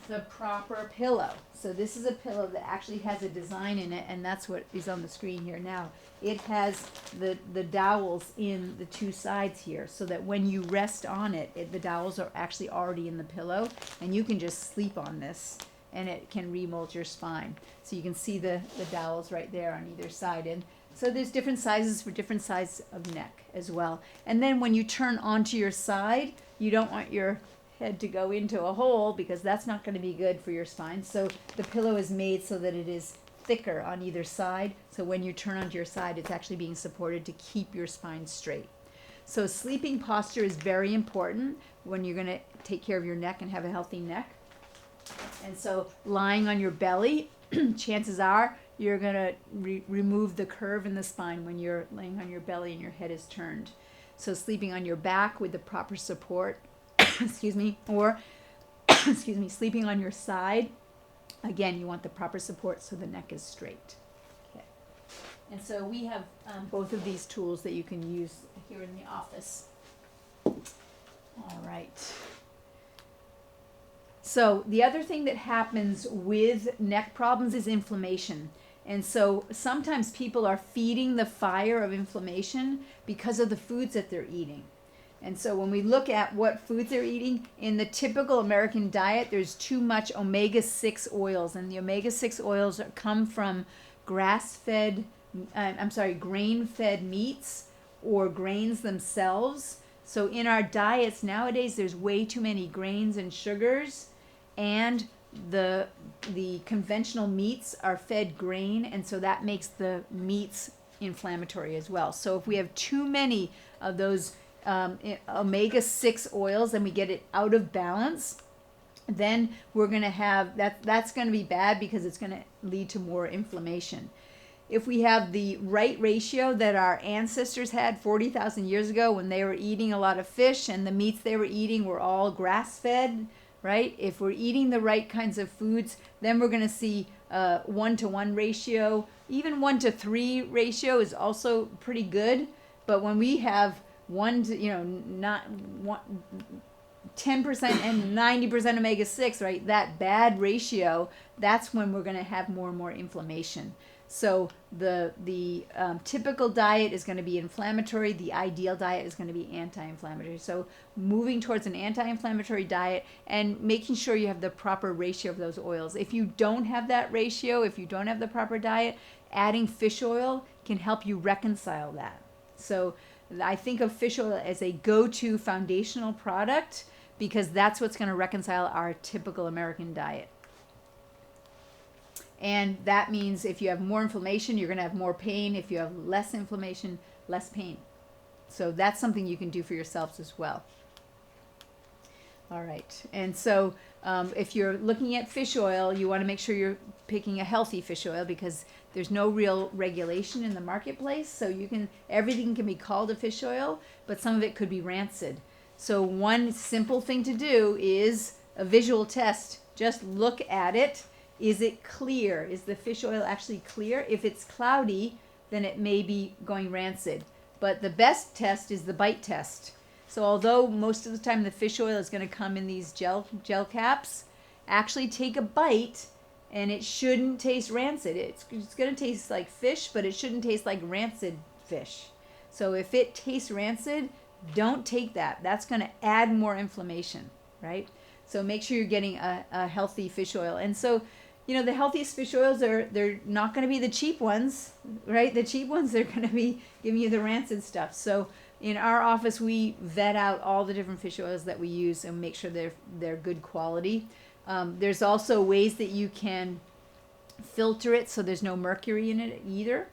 the proper pillow. So this is a pillow that actually has a design in it, and that's what is on the screen here now. It has the dowels in the two sides here, so that when you rest on it, the dowels are actually already in the pillow, and you can just sleep on this and it can remold your spine. So you can see the dowels right there on either side. And so there's different sizes for different sizes of neck as well. And then when you turn onto your side, you don't want your head to go into a hole, because that's not going to be good for your spine. So the pillow is made so that it is thicker on either side. So when you turn onto your side, it's actually being supported to keep your spine straight. So sleeping posture is very important when you're going to take care of your neck and have a healthy neck. And so lying on your belly chances are you're going to remove the curve in the spine when you're laying on your belly and your head is turned. So sleeping on your back with the proper support, excuse me, or excuse me, sleeping on your side. Again, you want the proper support so the neck is straight. Okay. And so we have both of these tools that you can use here in the office. All right. So the other thing that happens with neck problems is inflammation. And so sometimes people are feeding the fire of inflammation because of the foods that they're eating. And so when we look at what foods they're eating, in the typical American diet, there's too much omega-6 oils. And the omega-6 oils come from grain-fed meats or grains themselves. So in our diets nowadays, there's way too many grains and sugars, and the conventional meats are fed grain, and so that makes the meats inflammatory as well. So if we have too many of those omega-6 oils and we get it out of balance, then we're going to have that's going to be bad because it's going to lead to more inflammation. If we have the right ratio that our ancestors had 40,000 years ago when they were eating a lot of fish and the meats they were eating were all grass-fed, right? If we're eating the right kinds of foods, then we're going to see 1-to-1 ratio. Even 1-to-3 ratio is also pretty good. But when we have 10% and 90% omega-6, right? That bad ratio, that's when we're going to have more and more inflammation. So the typical diet is going to be inflammatory. The ideal diet is going to be anti-inflammatory. So moving towards an anti-inflammatory diet and making sure you have the proper ratio of those oils. If you don't have that ratio, if you don't have the proper diet, adding fish oil can help you reconcile that. So I think of fish oil as a go-to foundational product because that's what's going to reconcile our typical American diet. And that means if you have more inflammation, you're going to have more pain. If you have less inflammation, less pain. So that's something you can do for yourselves as well. All right. And so if you're looking at fish oil, you want to make sure you're picking a healthy fish oil because there's no real regulation in the marketplace. So everything can be called a fish oil, but some of it could be rancid. So one simple thing to do is a visual test. Just look at it. Is it clear? Is the fish oil actually clear? If it's cloudy, then it may be going rancid. But the best test is the bite test. So although most of the time the fish oil is going to come in these gel caps, actually take a bite and it shouldn't taste rancid. It's going to taste like fish, but it shouldn't taste like rancid fish. So if it tastes rancid, don't take that. That's going to add more inflammation, right? So make sure you're getting a healthy fish oil. And so the healthiest fish oils they're not going to be the cheap ones, right? The cheap ones, they're going to be giving you the rancid stuff. So in our office, we vet out all the different fish oils that we use and make sure they're good quality. There's also ways that you can filter it so there's no mercury in it either.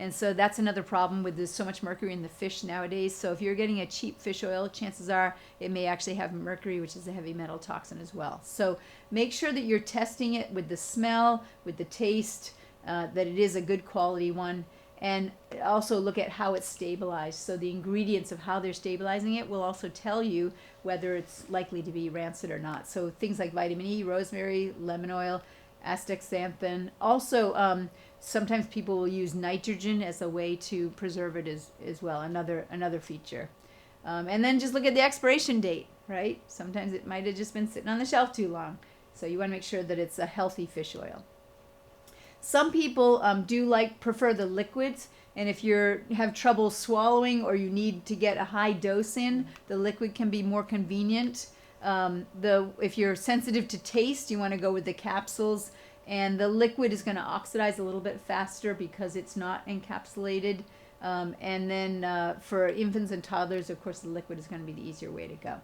And so that's another problem with there's so much mercury in the fish nowadays. So if you're getting a cheap fish oil, chances are it may actually have mercury, which is a heavy metal toxin as well. So make sure that you're testing it with the smell, with the taste, that it is a good quality one. And also look at how it's stabilized. So the ingredients of how they're stabilizing it will also tell you whether it's likely to be rancid or not. So things like vitamin E, rosemary, lemon oil, astaxanthin. Also, sometimes people will use nitrogen as a way to preserve it as well, another feature. And then just look at the expiration date, right? Sometimes it might have just been sitting on the shelf too long. So you want to make sure that it's a healthy fish oil. Some people prefer the liquids, and if you have trouble swallowing or you need to get a high dose in, the liquid can be more convenient. If you're sensitive to taste, you want to go with the capsules, and the liquid is going to oxidize a little bit faster because it's not encapsulated. And then for infants and toddlers, of course, the liquid is going to be the easier way to go.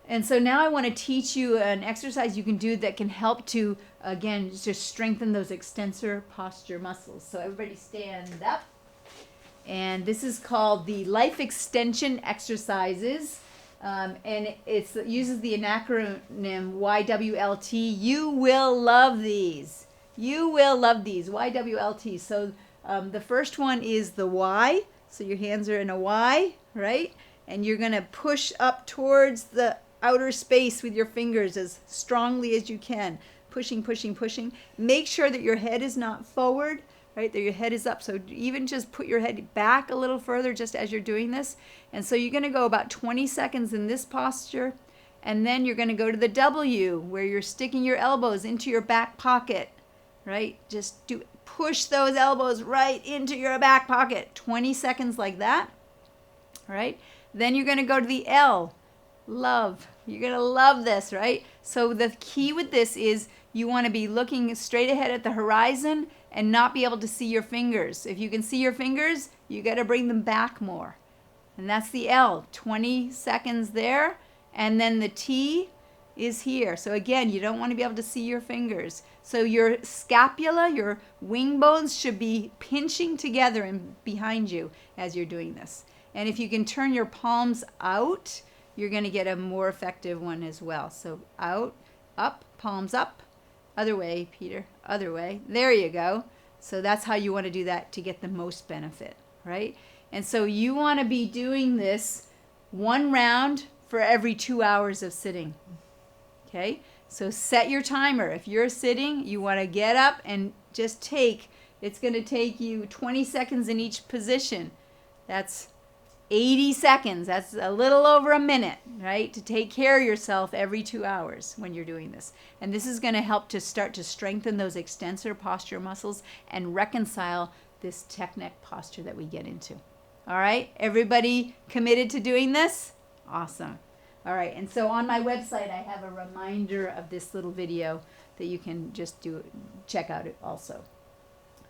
And so now I want to teach you an exercise you can do that can help to, again, just strengthen those extensor posture muscles. So everybody stand up. And this is called the life extension exercises. and it uses the acronym YWLT. You will love these. You will love these, YWLT. So the first one is the Y. So your hands are in a Y, right? And you're going to push up towards the outer space with your fingers as strongly as you can. Pushing, pushing, pushing. Make sure that your head is not forward, right? That your head is up. So even just put your head back a little further just as you're doing this. And so you're going to go about 20 seconds in this posture. And then you're going to go to the W, where you're sticking your elbows into your back pocket, right? Just push those elbows right into your back pocket. 20 seconds like that, right? Then you're going to go to the L, love. You're going to love this, right? So the key with this is you want to be looking straight ahead at the horizon and not be able to see your fingers. If you can see your fingers, you got to bring them back more. And that's the L, 20 seconds there. And then the T is here. So again, you don't want to be able to see your fingers. So your scapula, your wing bones should be pinching together and behind you as you're doing this. And if you can turn your palms out, you're going to get a more effective one as well. So out, up, palms up. Other way, Peter, other way. There you go. So that's how you want to do that to get the most benefit, right? And so you want to be doing this one round for every 2 hours of sitting. Okay? So set your timer. If you're sitting, you want to get up and just it's going to take you 20 seconds in each position. That's 80 seconds. That's a little over a minute, right? To take care of yourself every 2 hours when you're doing this. And this is going to help to start to strengthen those extensor posture muscles and reconcile this tech neck posture that we get into. All right? Everybody committed to doing this? Awesome. All right. And so on my website, I have a reminder of this little video that you can just check out it also.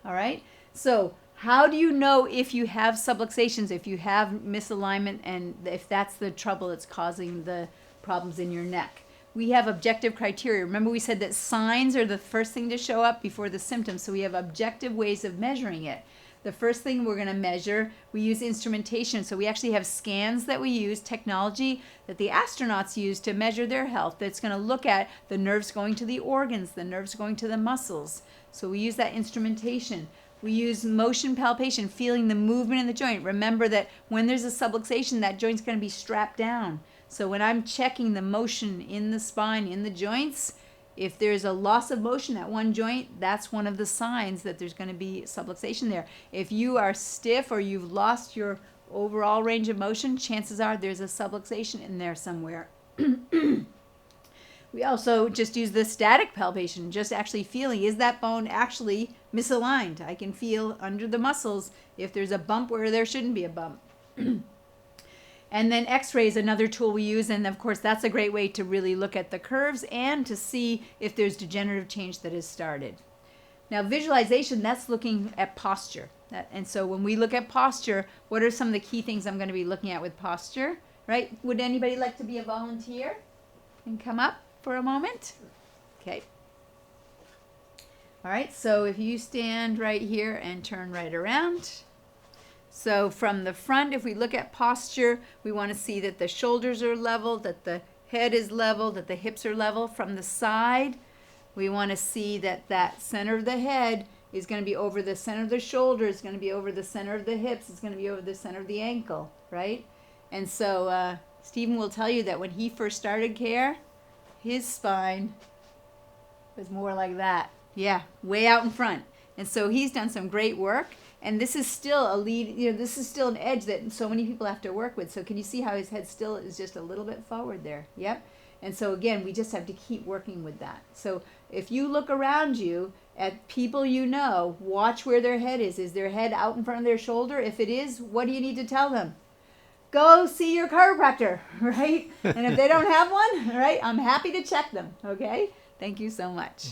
All right? So how do you know if you have subluxations, if you have misalignment, and if that's the trouble that's causing the problems in your neck? We have objective criteria. Remember we said that signs are the first thing to show up before the symptoms, so we have objective ways of measuring it. The first thing we're going to measure, we use instrumentation. So we actually have scans that we use, technology that the astronauts use to measure their health. That's going to look at the nerves going to the organs, the nerves going to the muscles. So we use that instrumentation. We use motion palpation, feeling the movement in the joint. Remember that when there's a subluxation, that joint's going to be strapped down. So when I'm checking the motion in the spine, in the joints, if there's a loss of motion at one joint, that's one of the signs that there's going to be subluxation there. If you are stiff or you've lost your overall range of motion, chances are there's a subluxation in there somewhere. We also just use the static palpation, just actually feeling, is that bone actually misaligned? I can feel under the muscles if there's a bump where there shouldn't be a bump. And then x-ray is another tool we use, and of course that's a great way to really look at the curves and to see if there's degenerative change that has started. Now visualization, that's looking at posture. And so when we look at posture, what are some of the key things I'm going to be looking at with posture, right? Would anybody like to be a volunteer and come up for a moment? Okay. All right, so if you stand right here and turn right around. So from the front, if we look at posture, we want to see that the shoulders are level, that the head is level, that the hips are level. From the side, we want to see that that center of the head is going to be over the center of the shoulder, it's going to be over the center of the hips, it's going to be over the center of the ankle, right? And so Stephen will tell you that when he first started care, his spine was more like that. Yeah, way out in front. And so he's done some great work. And this is still a lead, this is still an edge that so many people have to work with. So can you see how his head still is just a little bit forward there? Yep. And so again, we just have to keep working with that. So if you look around you at people you know, watch where their head is. Is their head out in front of their shoulder? If it is, what do you need to tell them? Go see your chiropractor, right? And if they don't have one, right, I'm happy to check them, okay? Thank you so much.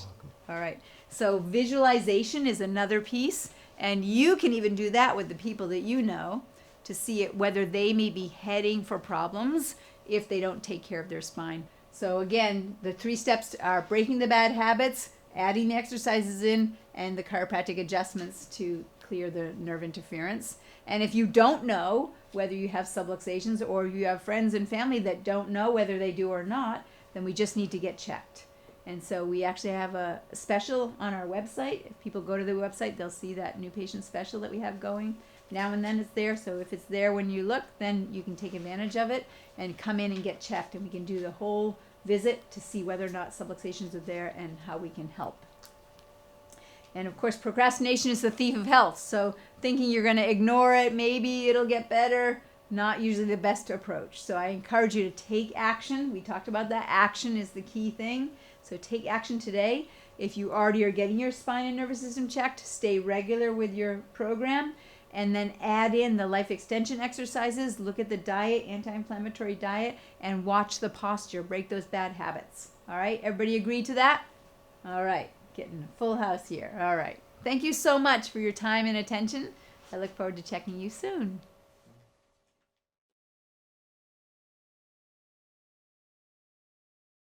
All right. So visualization is another piece. And you can even do that with the people that you know to see whether they may be heading for problems if they don't take care of their spine. So again, the 3 steps are breaking the bad habits, adding the exercises in and the chiropractic adjustments to clear the nerve interference. And if you don't know whether you have subluxations, or you have friends and family that don't know whether they do or not, then we just need to get checked. And so we actually have a special on our website. If people go to the website, they'll see that new patient special that we have going. Now and then it's there. So if it's there when you look, then you can take advantage of it and come in and get checked. And we can do the whole visit to see whether or not subluxations are there and how we can help. And of course, procrastination is the thief of health. So thinking you're going to ignore it, maybe it'll get better, not usually the best approach. So I encourage you to take action. We talked about that. Action is the key thing. So take action today. If you already are getting your spine and nervous system checked, stay regular with your program, and then add in the life extension exercises. Look at the diet, anti-inflammatory diet, and watch the posture. Break those bad habits. All right, everybody agree to that? All right, getting a full house here. All right. Thank you so much for your time and attention. I look forward to checking you soon.